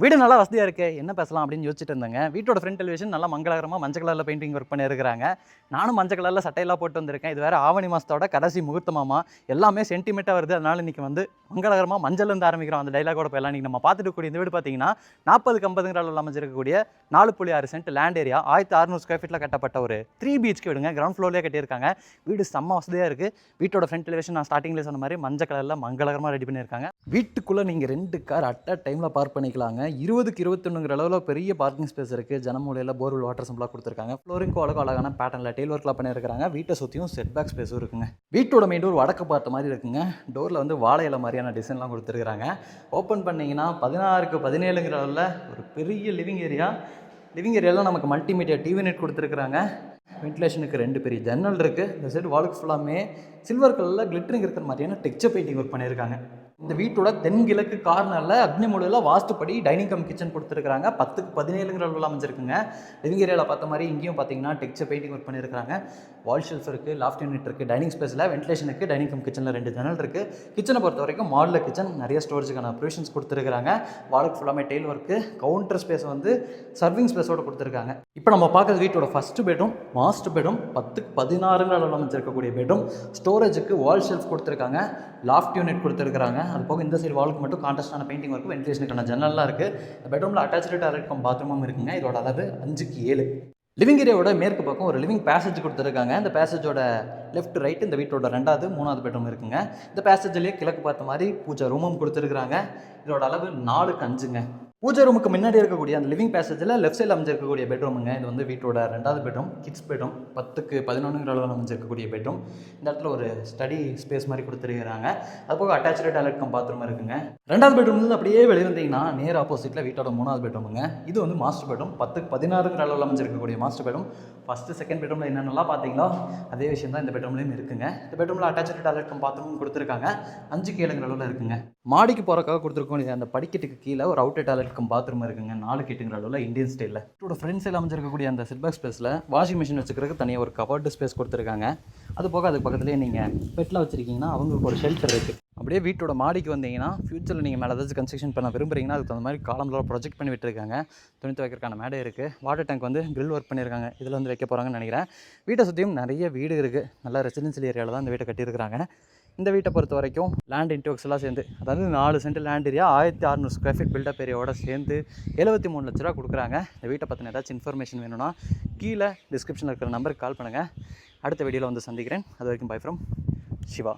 வீடு நல்லா வசதியாக இருக்குது, என்ன பேசலாம் அப்படின்னு யோசிச்சுட்டு இருந்தேங்க. வீட்டோட ஃப்ரண்ட் எலிவேஷன் நல்லா மங்களகரமாக மஞ்சள் கலரில் பெயிண்டிங் ஒர்க் பண்ணியிருக்காங்க. நானும் மஞ்சள் கலரில் சட்டையெல்லாம் போட்டு வந்திருக்கேன். இது வேறு ஆவணி மாதத்தோட கடைசி முகூர்த்தமாமா, எல்லாமே சென்டிமெண்ட்டாக வருது. அதனால் இன்றைக்கி வந்து மங்களகரமாக மஞ்சள்லேருந்து ஆரம்பிக்கிறோம். அந்த டைலாகோட போயெல்லாம் இன்றைக்கி நம்ம பார்த்துட்டு கூடிய இந்த வீடு பார்த்தீங்கன்னா 40க்கு 50 அளவில் அமைஞ்சிருக்கக்கூடிய 4.6 சென்ட் லேண்ட் ஏரியா, 1600 ஸ்கொயர் ஃபீட்டில் கட்டப்பட்ட ஒரு 3 BHK வீடுங்க. கிரவுண்ட் ஃப்ளோர்லேயே கட்டியிருக்காங்க. வீடு செம்ம வசதியாக இருக்குது. வீட்டோட ஃப்ரண்ட் எலிவேஷன் நான் ஸ்டார்டிங்கில் சொன்ன மாதிரி மஞ்சள் கலரில் மங்களகரமாக ரெடி பண்ணியிருக்காங்க. வீட்டுக்குள்ளே நீங்கள் 2 கார் அட் அ டைமில் பார்க் பண்ணிக்கலாங்க. 20க்கு 21ங்கிற அளவில் பெரிய பார்க்கிங் ஸ்பேஸ் இருக்குது. ஜனமூலையில் போர்வெல் வாட்டர் சம்பிளாக கொடுத்துருக்காங்க. ஃப்ளோரிங்க்கு அழகான பேட்டர்னில் டெயில் ஒர்க்லாம் பண்ணியிருக்காங்க. வீட்டை சுற்றியும் செட் பேக் ஸ்பேஸும் இருக்குங்க. வீட்டோட மெயின் டோர் வடக்கு பார்த்த மாதிரி இருக்குங்க. டோரில் வந்து வாழை இலை மாதிரியான டிசைன்லாம் கொடுத்துருக்காங்க. ஓப்பன் பண்ணிங்கன்னா 16க்கு 17ங்கிற அளவில் ஒரு பெரிய லிவிங் ஏரியா. லிவிங் ஏரியாவில் நமக்கு மல்டிமீடியா டிவி நெட் கொடுத்துருக்குறாங்க. வென்டிலேஷனுக்கு 2 பெரிய ஜன்னல் இருக்குது. இந்த சைடு வாலுக்கு ஃபுல்லாமே சில்வர் கலரில் கிளிட்டரிங் இருக்கிற மாதிரியான டெக்ஸ்சர் பெயிண்டிங் ஒர்க் பண்ணியிருக்காங்க. இந்த வீட்டோட தென்கிழக்கு கார்னரில் அக்னி மூலையில் வாஸ்துப்படி டைனிங் கம் கிச்சன் கொடுத்துருக்காங்க. 10க்கு 17ங்கிற அளவில் அமைஞ்சிருக்குங்க. லிவிங் ஏரியாவில் பார்த்த மாதிரி இங்கேயும் பார்த்தீங்கன்னா டெக்ஸ்சர் பெயிண்டிங் ஒர்க் பண்ணியிருக்காங்க. வால் ஷெல்ஃப் இருக்குது, லாஃப்ட் யூனிட் இருக்குது. டைனிங் ஸ்பேஸில் வென்டிலேஷனுக்கு டைனிங் கம் கிச்சனில் 2 ஜன்னல் இருக்குது. கிச்சனை பொறுத்த வரைக்கும் மாடலர் கிச்சன், நிறைய ஸ்டோரேஜுக்கான ப்ரொவிஷன்ஸ் கொடுத்துருக்காங்க. வாலுக்கு ஃபுல்லாமே டெயில் ஒர்க்கு. கவுண்டர் ஸ்பேஸ் வந்து சர்விங் ஸ்பேஸோடு கொடுத்துருக்காங்க. இப்போ நம்ம பார்க்குறது வீட்டோட ஃபஸ்ட்டு பெட்ரூம், மாஸ்டர் பெட்ரூம். 10க்கு 16ங்கிற அளவில் அமைஞ்சிருக்கக்கூடிய பெட்ரூம். ஸ்டோரேஜுக்கு வால் ஷெல்ஃப் கொடுத்துருக்காங்க, லாஃப்ட் யூனிட் கொடுத்துருக்காங்க. அது போக இந்த சைடு வாலுக்கு மட்டும் கான்ட்ராஸ்டான பெயிண்டிங் ஒர்க்கு, வென்டிலேஷனுக்கான ஜன்னல்லாம் இருக்குது. இந்த பெட்ரூமில் அட்டாச்சு டாய்லெட் கம் பாத்ரூமும் இருக்குங்க. இதோட அளவு 5க்கு 7. லிவிங் ஏரியாவோட மேற்கு பக்கம் ஒரு லிவிங் பேசேஜ் கொடுத்துருக்காங்க. இந்த பேசேஜோட லெஃப்ட் ரைட் இந்த வீட்டோட 2வது 3வது பெட்ரூம் இருக்குங்க. இந்த பேசேஜ்லேயே கிழக்கு பார்த்த மாதிரி பூஜை ரூமும் கொடுத்துருக்காங்க. இதோட அளவு 4க்கு 5ங்க. பூஜை ரூமுக்கு முன்னாடி இருக்கக்கூடிய அந்த லிவிங் பேசேஜில் லெஃப்ட் சைடில் அமைஞ்சிருக்கக்கூடிய பெட்ரூமுங்க. இது வந்து வீட்டோட 2வது பெட்ரூம், கிட்ஸ் பெட்ரூம். 10க்கு 11ங்கிற அளவில் அமைஞ்சிருக்கக்கூடிய பெட்ரூம். இந்த இடத்துல ஒரு ஸ்டடி ஸ்பேஸ் மாதிரி கொடுத்துருக்காங்க. அதுபோக அட்டாச்சு டாய்லெட் கம் பாத்ரூம் இருக்குங்க. 2வது பெட்ரூம்லேருந்து அப்படியே வெளியே வந்தீங்கன்னா நேர் ஆப்போசிட்டில் வீட்டோட 3வது பெட்ரூமுங்க. இது வந்து மாஸ்டர் பெட்ரூம். 10க்கு 16ங்கிற அளவில் அமைஞ்சிருக்கக்கூடிய மாஸ்டர் பெட்ரூம். ஃபஸ்ட்டு செகண்ட் பெட்ரூமில் என்னென்னலாம் பார்த்தீங்களோ அதே விஷயம் தான் இந்த பெட்ரூம்லேயும் இருக்குங்க. இந்த பெட்ரூமில் அட்டாச்சு டாய்லெட் கம் பாத்ரூம் கொடுத்துருக்காங்க. 5க்கு 7ங்கிற அளவில் இருக்குங்க. மாடிக்கு போகிறக்காக கொடுத்துருக்கோம் அந்த படிக்கட்டுக்கு கீழே ஒரு அவுட்டர் டாய்லெட் பாத்ரூம் இருக்குங்க. 4 கேட்டுங்கிற அளவில் இந்தியன் ஸ்டைலில். இதோட ஃப்ரண்ட் சைடில் அமைஞ்சிருக்கக்கூடிய அந்த செட்பேக் ஸ்பேஸில் வாஷிங் மிஷின் வச்சுக்கிறதுக்கு தனியாக ஒரு கவர்டு ஸ்பேஸ் கொடுத்துருக்காங்க. அது போக அதுக்கு பக்கத்துலேயே நீங்கள் பெட்லாம் வச்சுருக்கீங்கன்னா அவங்களுக்கு ஒரு ஷெல்டர் இருக்குது. அப்படியே வீட்டோட மாடிக்கு வந்தீங்கன்னா ஃபியூச்சரில் நீங்கள் மேலே ஏதாச்சும் கன்ஸ்ட்ரக்ஷன் பண்ண விரும்புறீங்கன்னா அதுக்கு தகுந்த மாதிரி காலம்ல ப்ரொஜெக்ட் பண்ணி விட்டுருக்காங்க. துணி துவைக்கிறதுக்கான மேடை இருக்குது. வாட்டர் டேங்க் வந்து கிரில் ஒர்க் பண்ணியிருக்காங்க. இதில் வந்து வைக்க போகிறாங்கன்னு நினைக்கிறேன். வீட்டை சுற்றியும் நிறைய வீடு இருக்குது. நல்லா ரெசிடென்சியல் ஏரியாவில் தான் இந்த வீட்டை கட்டியிருக்காங்க. இந்த வீட்டை பொறுத்த வரைக்கும் லேண்ட் இன்டோக்ஸ் எல்லாம் சேர்ந்து, அதாவது 4 cent land area, 1600 square feet built up ஏரியாவோட சேர்ந்து 73 லட்ச ரூபா கொடுக்குறாங்க. இந்த வீட்டை பற்றின ஏதாச்சும் இன்ஃபர்மேஷன் வேணும்னா கீழே டிஸ்கிரிப்ஷனில் இருக்கிற நம்பருக்கு கால் பண்ணுங்கள். அடுத்த வீடியோவில் வந்து சந்திக்கிறேன். அது வரைக்கும் பை ஃப்ரம் சிவா.